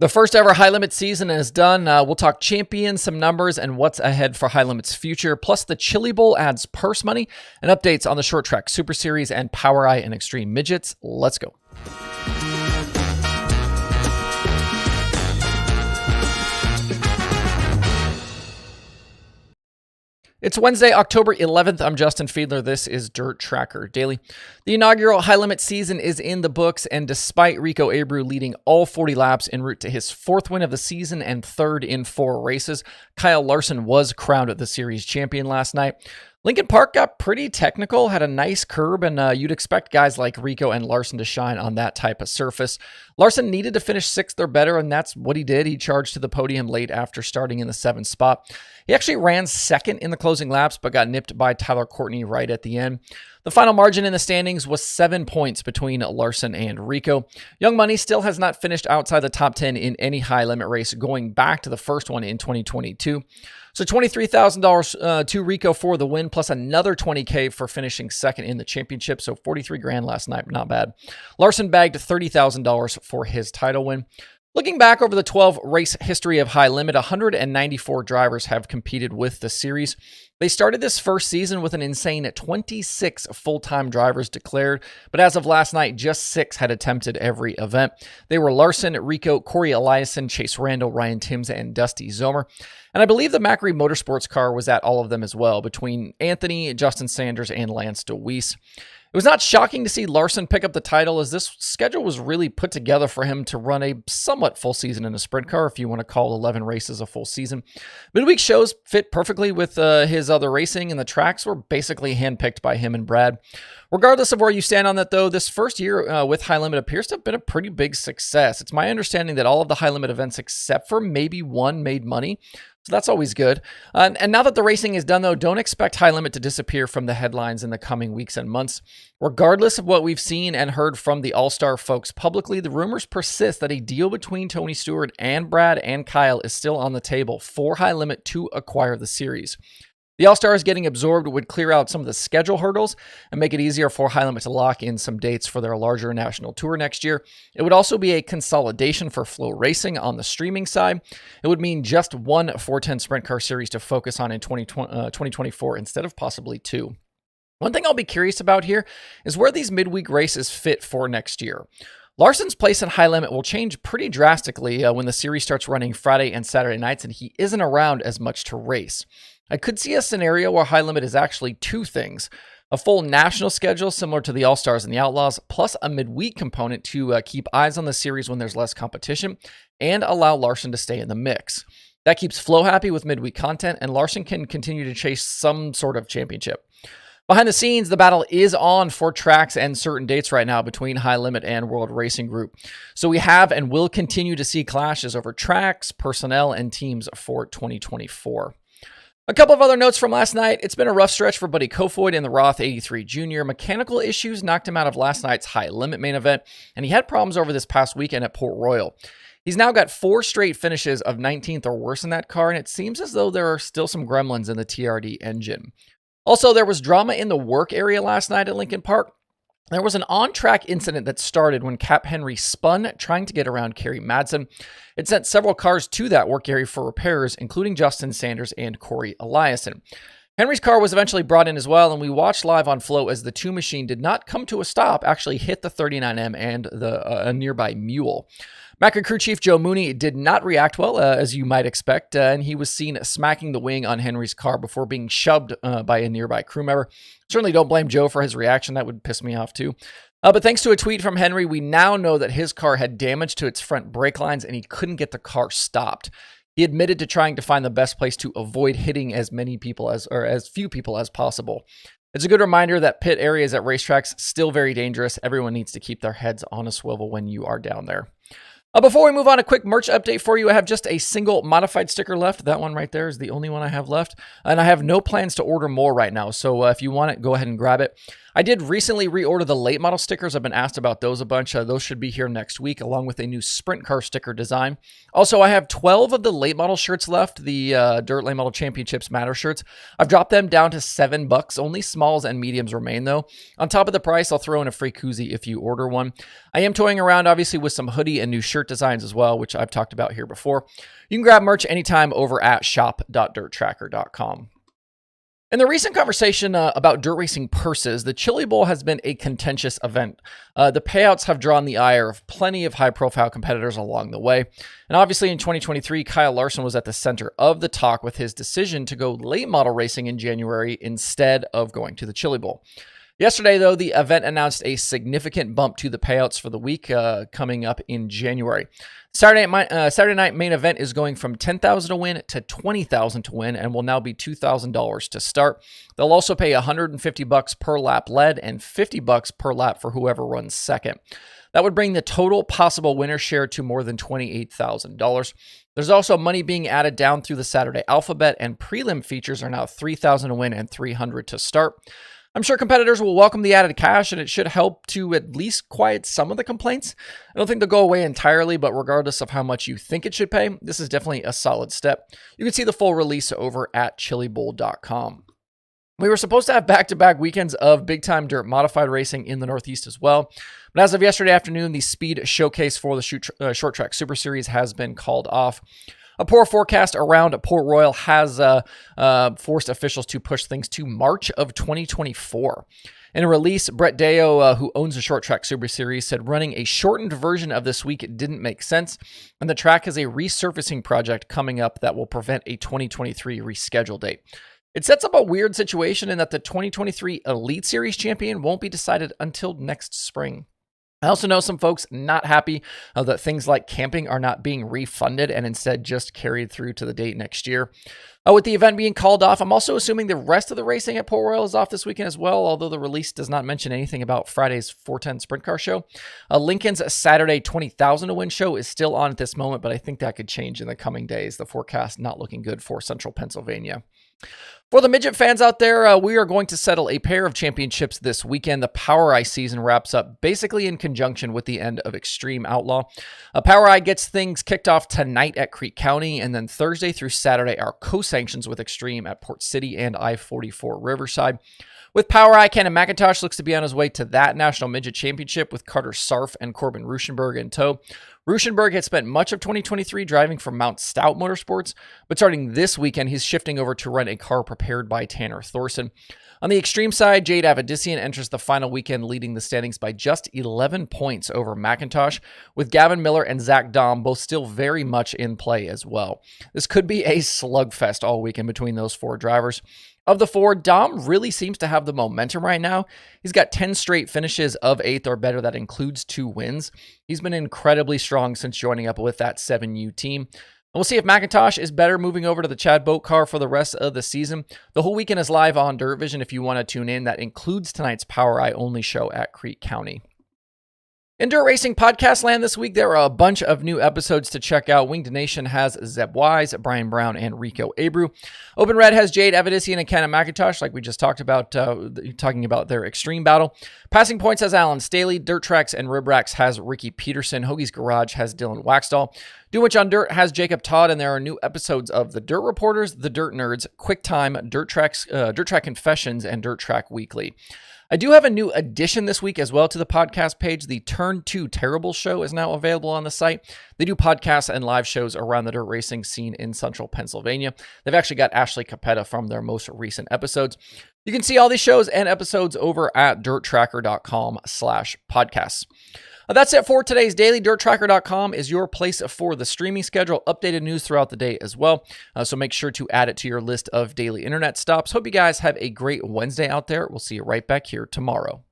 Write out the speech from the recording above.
The first ever High Limit season is done. We'll talk champions, some numbers, and what's ahead for High Limit's future. Plus, the Chili Bowl adds purse money and updates on the Short Track Super Series and POWRi and Xtreme Midgets. Let's go. It's Wednesday, October 11th. I'm Justin Fiedler. This is DIRTRACKR Daily. The inaugural High Limit season is in the books, and despite Rico Abreu leading all 40 laps en route to his fourth win of the season and third in 4 races, Kyle Larson was crowned the series champion last night. Lincoln Park got pretty technical, had a nice curb, and you'd expect guys like Rico and Larson to shine on that type of surface. Larson needed to finish 6th or better, and that's what he did. He charged to the podium late after starting in the 7th spot. He actually ran 2nd in the closing laps, but got nipped by Tyler Courtney right at the end. The final margin in the standings was 7 points between Larson and Rico. Young Money still has not finished outside the top 10 in any high limit race, going back to the first one in 2022. So $23,000 to Rico for the win, plus another $20K for finishing 2nd in the championship. So $43,000 last night, not bad. Larson bagged $30,000 for his title win. Looking back over the 12 race history of High Limit, 194 drivers have competed with the series. They started this first season with an insane 26 full-time drivers declared, but as of last night, just 6 had attempted every event. They were Larson, Rico, Corey Eliason, Chase Randall, Ryan Timms, and Dusty Zomer. And I believe the POWRi Motorsports car was at all of them as well, between Anthony, Justin Sanders, and Lance DeWeese. It was not shocking to see Larson pick up the title, as this schedule was really put together for him to run a somewhat full season in a sprint car, if you want to call 11 races a full season. Midweek shows fit perfectly with his other racing, and the tracks were basically handpicked by him and Brad. Regardless of where you stand on that, though, this first year with High Limit appears to have been a pretty big success. It's my understanding that all of the High Limit events, except for maybe one, made money. So that's always good. And now that the racing is done, though, don't expect High Limit to disappear from the headlines in the coming weeks and months. Regardless of what we've seen and heard from the All-Star folks publicly, the rumors persist that a deal between Tony Stewart and Brad and Kyle is still on the table for High Limit to acquire the series. The All-Stars getting absorbed would clear out some of the schedule hurdles and make it easier for High Limit to lock in some dates for their larger national tour next year. It would also be a consolidation for Flow Racing on the streaming side. It would mean just one 410 sprint car series to focus on in 2024 instead of possibly 2. One thing I'll be curious about here is where these midweek races fit for next year. Larson's place in High Limit will change pretty drastically when the series starts running Friday and Saturday nights and he isn't around as much to race. I could see a scenario where High Limit is actually 2 things: a full national schedule similar to the All-Stars and the Outlaws, plus a midweek component to keep eyes on the series when there's less competition and allow Larson to stay in the mix. That keeps Flo happy with midweek content, and Larson can continue to chase some sort of championship. Behind the scenes, the battle is on for tracks and certain dates right now between High Limit and World Racing Group. So we have and will continue to see clashes over tracks, personnel, and teams for 2024. A couple of other notes from last night. It's been a rough stretch for Buddy Kofoid in the Roth 83 Jr. Mechanical issues knocked him out of last night's High Limit main event, and he had problems over this past weekend at Port Royal. He's now got 4 straight finishes of 19th or worse in that car, and it seems as though there are still some gremlins in the TRD engine. Also, there was drama in the work area last night at Lincoln Park. There was an on-track incident that started when Cap Henry spun trying to get around Kerry Madsen. It sent several cars to that work area for repairs, including Justin Sanders and Corey Eliason. Henry's car was eventually brought in as well, and we watched live on Flow as the 2 machine did not come to a stop, actually hit the 39M and a nearby mule. Macri crew chief Joe Mooney did not react well, as you might expect, and he was seen smacking the wing on Henry's car before being shoved by a nearby crew member. Certainly don't blame Joe for his reaction. That would piss me off too. But thanks to a tweet from Henry, we now know that his car had damage to its front brake lines and he couldn't get the car stopped. He admitted to trying to find the best place to avoid hitting as few people as possible. It's a good reminder that pit areas at racetracks still very dangerous. Everyone needs to keep their heads on a swivel when you are down there. Before we move on, a quick merch update for you. I have just a single modified sticker left. That one right there is the only one I have left. And I have no plans to order more right now. So if you want it, go ahead and grab it. I did recently reorder the late model stickers. I've been asked about those a bunch. Those should be here next week, along with a new sprint car sticker design. Also, I have 12 of the late model shirts left, the Dirt Late Model Championships Matter shirts. I've dropped them down to $7. Only smalls and mediums remain, though. On top of the price, I'll throw in a free koozie if you order one. I am toying around, obviously, with some hoodie and new shirt designs as well, which I've talked about here before. You can grab merch anytime over at shop.dirtracker.com. In the recent conversation about dirt racing purses, the Chili Bowl has been a contentious event. The payouts have drawn the ire of plenty of high-profile competitors along the way. And obviously in 2023, Kyle Larson was at the center of the talk with his decision to go late model racing in January instead of going to the Chili Bowl. Yesterday, though, the event announced a significant bump to the payouts for the week coming up in January. Saturday night main event is going from $10,000 to win to $20,000 to win and will now be $2,000 to start. They'll also pay $150 per lap led and $50 per lap for whoever runs second. That would bring the total possible winner share to more than $28,000. There's also money being added down through the Saturday alphabet, and prelim features are now $3,000 to win and $300 to start. I'm sure competitors will welcome the added cash, and it should help to at least quiet some of the complaints. I don't think they'll go away entirely, but regardless of how much you think it should pay, this is definitely a solid step. You can see the full release over at chilibowl.com. We were supposed to have back-to-back weekends of big-time dirt modified racing in the Northeast as well. But as of yesterday afternoon, the speed showcase for the Short Track Super Series has been called off. A poor forecast around Port Royal has forced officials to push things to March of 2024. In a release, Brett Deo, who owns the Short Track Super Series, said running a shortened version of this week didn't make sense, and the track has a resurfacing project coming up that will prevent a 2023 reschedule date. It sets up a weird situation in that the 2023 Elite Series champion won't be decided until next spring. I also know some folks not happy that things like camping are not being refunded and instead just carried through to the date next year. With the event being called off, I'm also assuming the rest of the racing at Port Royal is off this weekend as well, although the release does not mention anything about Friday's 410 Sprint Car Show. Lincoln's Saturday 20,000 to win show is still on at this moment, but I think that could change in the coming days. The forecast not looking good for Central Pennsylvania. For the midget fans out there, we are going to settle a pair of championships this weekend. The POWRi season wraps up basically in conjunction with the end of Xtreme Outlaw. POWRi gets things kicked off tonight at Creek County, and then Thursday through Saturday are co-sanctions with Xtreme at Port City and I-44 Riverside. With POWRi, Ken McIntosh looks to be on his way to that National Midget Championship with Carter Sarf and Corbin Ruschenberg in tow. Ruschenberg had spent much of 2023 driving for Mount Stout Motorsports, but starting this weekend, he's shifting over to run a car prepared by Tanner Thorson. On the Xtreme side, Jade Avedissian enters the final weekend leading the standings by just 11 points over McIntosh, with Gavin Miller and Zach Dahm both still very much in play as well. This could be a slugfest all weekend between those four drivers. Of the four, Dom really seems to have the momentum right now. He's got 10 straight finishes of 8th or better. That includes 2 wins. He's been incredibly strong since joining up with that 7U team. And we'll see if McIntosh is better moving over to the Chad Boat car for the rest of the season. The whole weekend is live on Dirt Vision if you want to tune in. That includes tonight's POWRi only show at Creek County. In Dirt Racing Podcast Land this week, there are a bunch of new episodes to check out. Winged Nation has Zeb Wise, Brian Brown, and Rico Abreu. Open Red has Jade Avedissian and Ken McIntosh, like we just talked about, talking about their Xtreme battle. Passing Points has Alan Staley. Dirt Tracks and Rib Racks has Ricky Peterson. Hoagie's Garage has Dylan Waxdall. Do Much on Dirt has Jacob Todd, and there are new episodes of The Dirt Reporters, The Dirt Nerds, QuickTime, Dirt Track Confessions, and Dirt Track Weekly. I do have a new addition this week as well to the podcast page. The Turn 2 Terrible Show is now available on the site. They do podcasts and live shows around the dirt racing scene in central Pennsylvania. They've actually got Ashley Capetta from their most recent episodes. You can see all these shows and episodes over at DIRTRACKR.com/podcasts. That's it for today's daily. DIRTRACKR.com is your place for the streaming schedule, updated news throughout the day as well. So make sure to add it to your list of daily internet stops. Hope you guys have a great Wednesday out there. We'll see you right back here tomorrow.